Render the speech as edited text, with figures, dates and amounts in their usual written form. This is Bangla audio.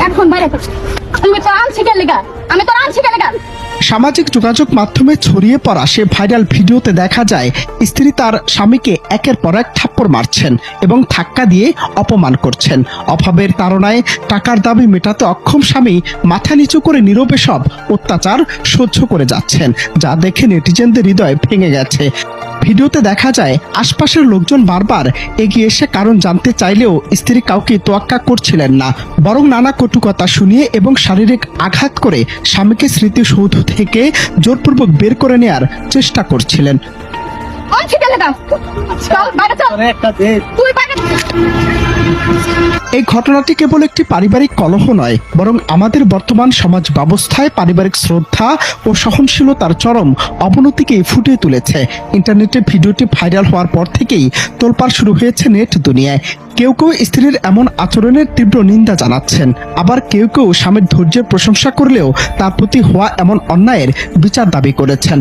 এখন বাইরে আমি তো আনছি কে লেগা সামাজিক যোগাযোগ মাধ্যমে ছড়িয়ে পড়া সে ভাইরাল ভিডিওতে দেখা যায় স্ত্রী তার স্বামীকে একের পর এক থাপ্পড় মারছেন এবং ধাক্কা দিয়ে অপমান করছেন। অভাবের তাড়নায় টাকার দাবি মেটাতে অক্ষম স্বামী মাথা নিচু করে নীরবে সব অত্যাচার সহ্য করে যাচ্ছেন, যা দেখে নেটিজেনদের হৃদয় ভেঙে গেছে। ভিডিওতে দেখা যায় আশপাশের লোকজন বারবার এগিয়ে এসে কারণ জানতে চাইলেও স্ত্রী কাউকে তোয়াক্কা করছিলেন না, বরং নানা কটুকথা শুনিয়ে এবং শারীরিক আঘাত করে স্বামীকে স্মৃতিসৌধ থেকে জোরপূর্বক বের করে নেয়ার চেষ্টা করছিলেন। আনছি কে লেগা চল বাইরে চল তুই বাইরে এই ঘটনাটি কেবল একটি পারিবারিক কলহ নয়, বরং আমাদের বর্তমান সমাজ ব্যবস্থায় পারিবারিক শ্রদ্ধা ও সহনশীলতার চরম অবনতিকেই ফুটিয়ে তুলেছে। ইন্টারনেটে ভিডিওটি ভাইরাল হওয়ার পর থেকেই তোলপাড় শুরু হয়েছে নেট দুনিয়ায়। কেউ কেউ স্ত্রীর এমন আচরণের তীব্র নিন্দা জানাচ্ছেন, আবার কেউ কেউ স্বামীর ধৈর্যের প্রশংসা করলেও তার প্রতি হওয়া এমন অন্যায়ের বিচার দাবি করেছেন।